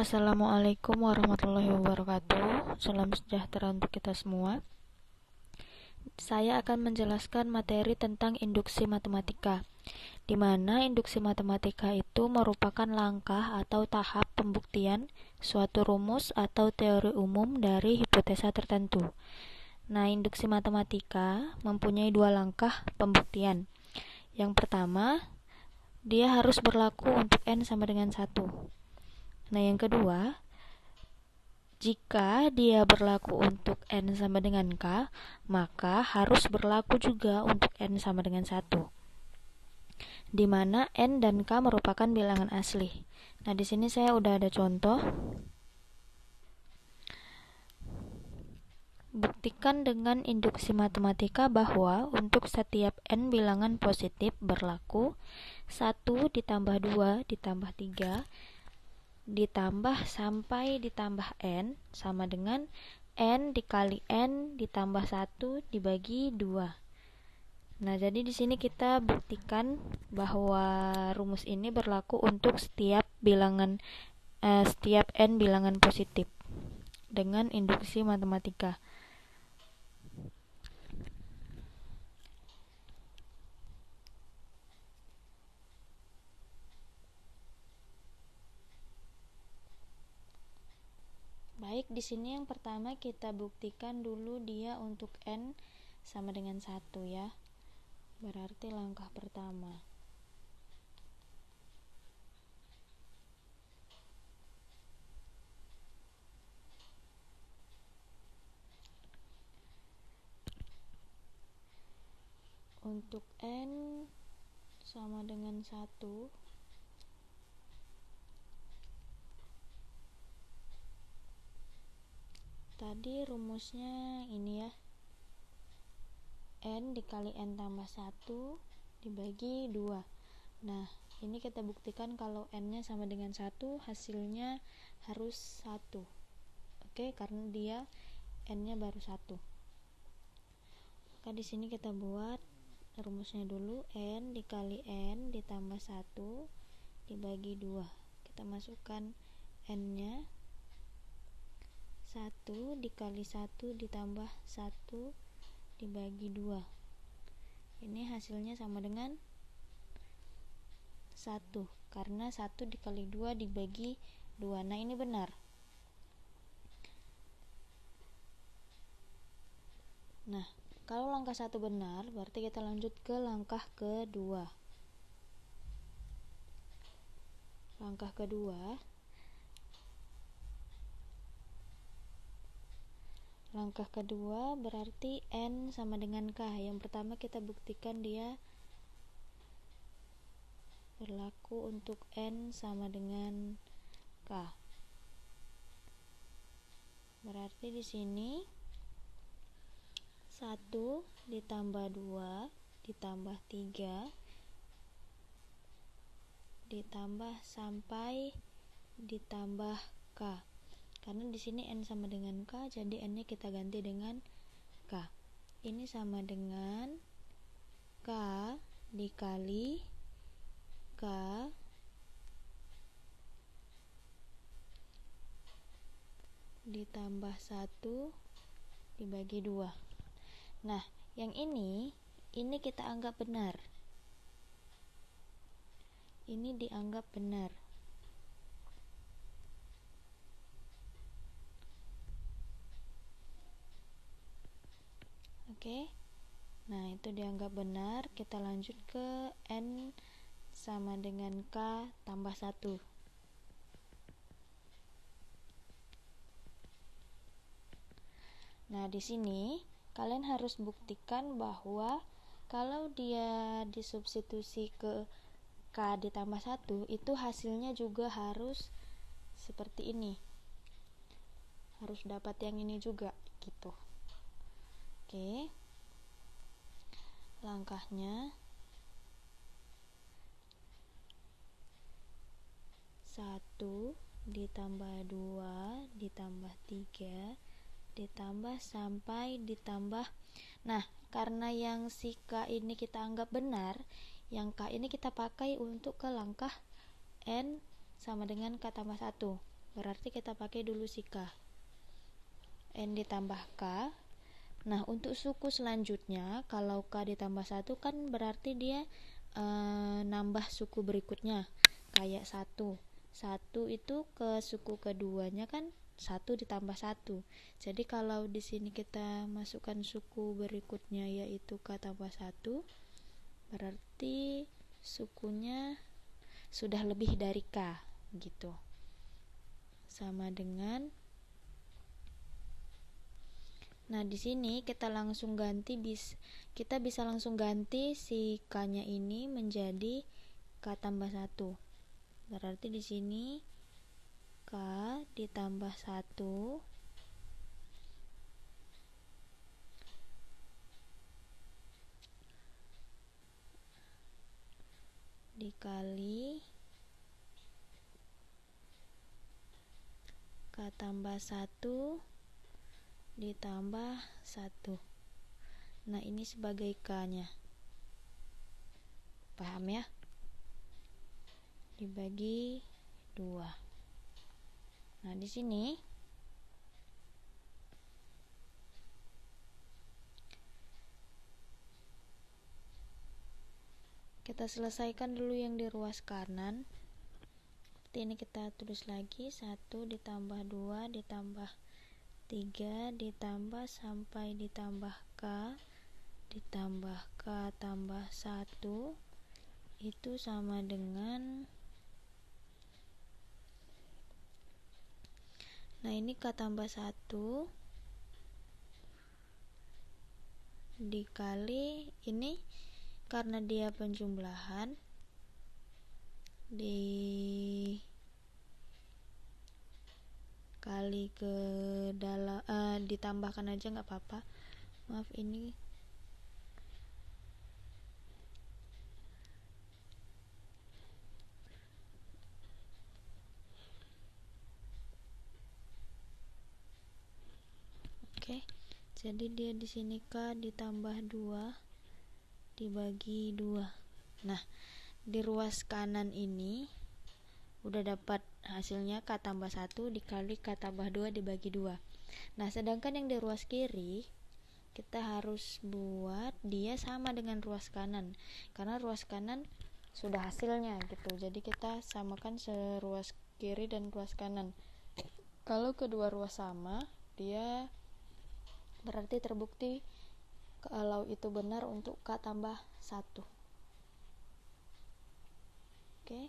Assalamualaikum warahmatullahi wabarakatuh. Salam sejahtera untuk kita semua. Saya akan menjelaskan materi tentang induksi matematika, di mana induksi matematika itu merupakan langkah atau tahap pembuktian suatu rumus atau teori umum dari hipotesa tertentu. Nah, induksi matematika mempunyai dua langkah pembuktian. Yang pertama, dia harus berlaku untuk n sama dengan 1. Nah, yang kedua, jika dia berlaku untuk n sama dengan k, maka harus berlaku juga untuk n sama dengan 1, di mana n dan k merupakan bilangan asli. Nah, di sini saya udah ada contoh. Buktikan dengan induksi matematika bahwa untuk setiap n bilangan positif berlaku 1 ditambah 2 ditambah 3 ditambah sampai ditambah n sama dengan n dikali n ditambah 1 dibagi 2. Nah, jadi di sini kita buktikan bahwa rumus ini berlaku untuk setiap n bilangan positif dengan induksi matematika. Baik, di sini yang pertama kita buktikan dulu dia untuk n sama dengan 1 ya. Berarti langkah pertama. Untuk n sama dengan 1, tadi rumusnya ini ya, n dikali n tambah 1 dibagi 2. Nah, ini kita buktikan kalau n nya sama dengan 1, hasilnya harus 1. Oke, karena dia n nya baru 1. Maka di sini kita buat rumusnya dulu, n dikali n ditambah 1 dibagi 2. Kita masukkan n nya, 1 dikali 1 ditambah 1 dibagi 2. Ini hasilnya sama dengan 1, karena 1 dikali 2 dibagi 2. Nah, ini benar. Nah, kalau langkah 1 benar, berarti kita lanjut ke langkah kedua. Langkah kedua, berarti n sama dengan k. Yang pertama kita buktikan dia berlaku untuk n sama dengan k. Berarti di sini 1 ditambah 2 ditambah 3 ditambah sampai ditambah k. Karena di sini n sama dengan k, jadi n-nya kita ganti dengan k. Ini sama dengan k dikali k ditambah 1 dibagi 2. Nah, yang ini kita anggap benar. Ini dianggap benar. Oke. Nah, itu dianggap benar. Kita lanjut ke n sama dengan k tambah 1. Nah, di sini kalian harus buktikan bahwa kalau dia disubstitusi ke k ditambah 1, itu hasilnya juga harus seperti ini. Harus dapat yang ini juga, gitu. Oke. Langkahnya 1 ditambah 2 ditambah 3 ditambah sampai ditambah. Nah, karena yang si k ini kita anggap benar, yang k ini kita pakai untuk ke langkah n sama dengan k tambah 1. berarti kita pakai dulu si K. N ditambah K. Nah, untuk suku selanjutnya, kalau K ditambah 1 kan berarti dia nambah suku berikutnya. Kayak 1. 1 itu ke suku keduanya kan 1 ditambah 1. Jadi kalau di sini kita masukkan suku berikutnya yaitu K tambah 1, berarti sukunya sudah lebih dari K gitu. Sama dengan, nah di sini kita bisa langsung ganti si K-nya ini menjadi K tambah 1. Berarti di sini K ditambah 1 dikali K tambah 1 ditambah 1. Nah, ini sebagai K-nya. Paham ya? Dibagi 2. Nah, di sini kita selesaikan dulu yang di ruas kanan. Seperti ini kita tulis lagi, 1 ditambah 2 ditambah 3 ditambah sampai ditambah K ditambah K tambah 1 itu sama dengan, nah ini K tambah 1 dikali ini, karena dia penjumlahan dikali ke dalam, ditambahkan aja nggak apa-apa, maaf ini oke. Jadi dia di sini K ditambah 2 dibagi 2. Nah, di ruas kanan ini udah dapat hasilnya K tambah 1 dikali K tambah 2 dibagi 2. Nah, sedangkan yang di ruas kiri kita harus buat dia sama dengan ruas kanan, karena ruas kanan sudah hasilnya gitu. Jadi kita samakan seruas kiri dan ruas kanan. Kalau kedua ruas sama, dia berarti terbukti kalau itu benar untuk K tambah 1. Oke.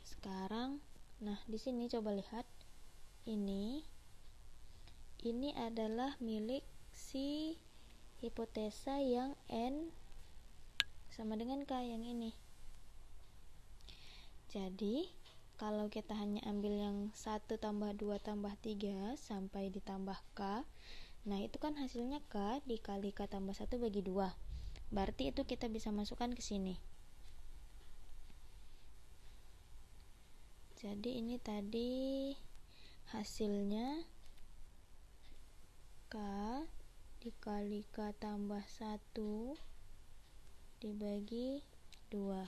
Sekarang, nah di sini coba lihat. Ini adalah milik si hipotesa yang N sama dengan K yang ini. Jadi, kalau kita hanya ambil yang 1 tambah 2 tambah 3 sampai ditambah K, nah itu kan hasilnya K dikali K tambah 1 bagi 2. Berarti itu kita bisa masukkan ke sini. Jadi ini tadi hasilnya K dikali K tambah 1 dibagi 2.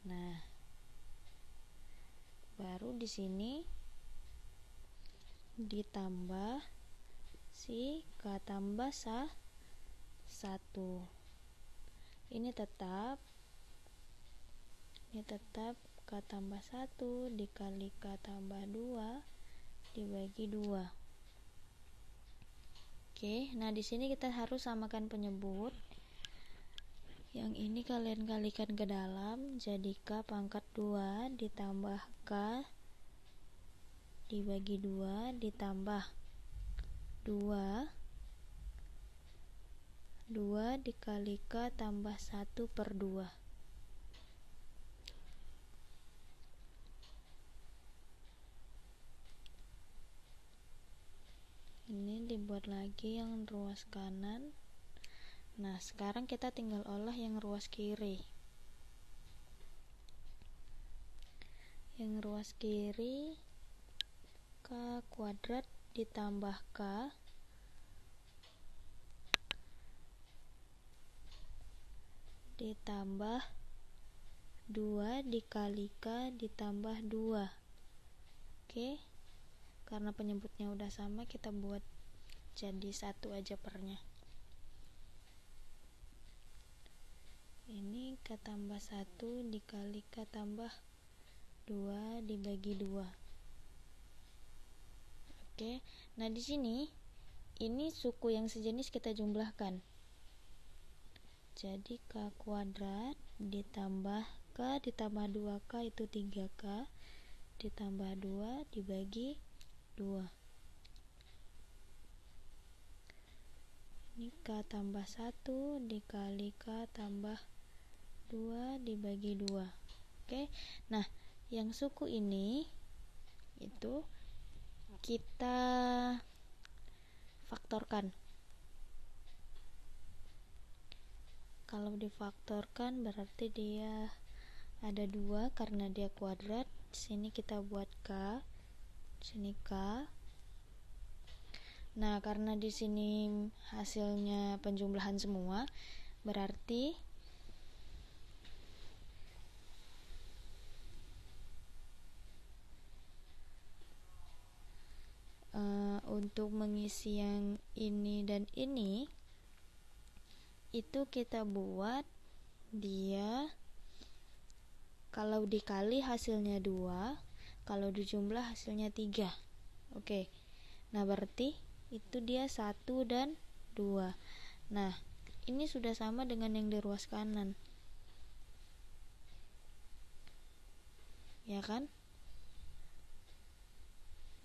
Nah, baru di sini ditambah si K tambah 1. Ini tetap K tambah 1 dikali K tambah 2 dibagi 2. Oke, nah di sini kita harus samakan penyebut. Yang ini kalian kalikan ke dalam, jadi K pangkat 2 ditambah K dibagi 2 ditambah 2 dikali K tambah 1 per 2. Ini dibuat lagi yang ruas kanan. Nah, sekarang kita tinggal olah yang ruas kiri. Yang ruas kiri K kuadrat ditambah K ditambah 2 dikali K ditambah 2. Oke, karena penyebutnya udah sama, kita buat jadi 1 aja pernya. Ini K tambah 1 dikali K tambah 2 dibagi 2. Oke, nah di sini ini suku yang sejenis kita jumlahkan. Jadi K kuadrat ditambah K ditambah 2K itu 3K ditambah 2 dibagi 2. Ini K tambah 1 dikali K tambah 2 dibagi 2. Oke, nah yang suku ini itu kita faktorkan. Kalau difaktorkan berarti dia ada 2 karena dia kuadrat. Di sini kita buat K, di sini K. Nah, karena di sini hasilnya penjumlahan semua, berarti untuk mengisi yang ini dan ini itu kita buat dia kalau dikali hasilnya 2, kalau dijumlah hasilnya 3. Oke. Nah, berarti itu dia 1 dan 2. Nah, ini sudah sama dengan yang di ruas kanan. Ya kan?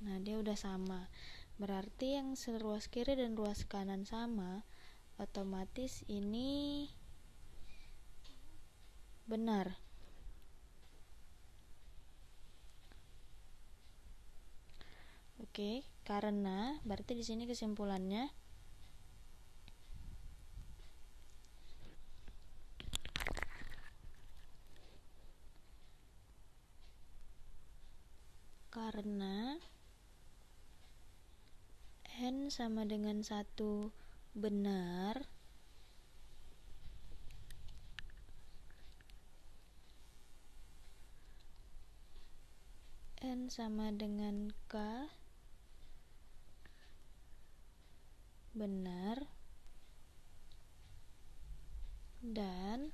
Nah, dia udah sama. Berarti yang seruas kiri dan ruas kanan sama, otomatis ini benar. Oke, karena berarti di sini kesimpulannya karena N sama dengan 1 benar, N sama dengan K benar, dan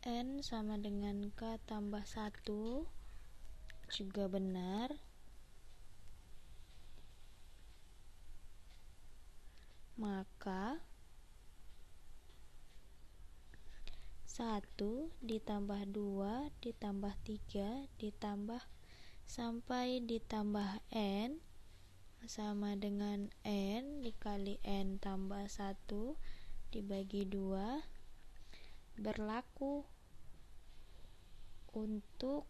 N sama dengan K tambah 1 juga benar, maka 1 ditambah 2 ditambah 3 ditambah sampai ditambah N sama dengan N dikali N tambah 1 dibagi 2 berlaku untuk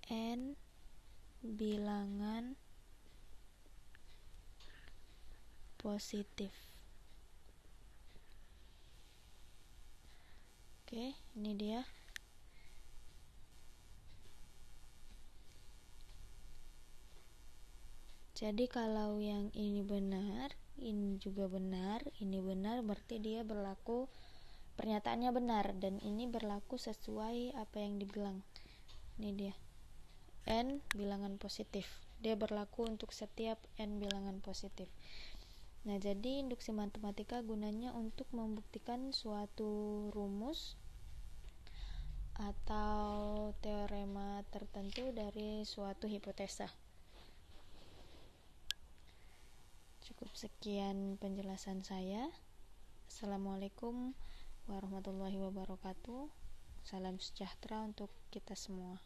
N bilangan positif. Oke, ini dia. Jadi kalau yang ini benar, ini juga benar, ini benar, berarti dia berlaku, pernyataannya benar, dan ini berlaku sesuai apa yang dibilang. Ini dia, N bilangan positif. Dia berlaku untuk setiap N bilangan positif. Nah, jadi induksi matematika gunanya untuk membuktikan suatu rumus atau teorema tertentu dari suatu hipotesa. Cukup sekian penjelasan saya. Assalamualaikum warahmatullahi wabarakatuh. Salam sejahtera untuk kita semua.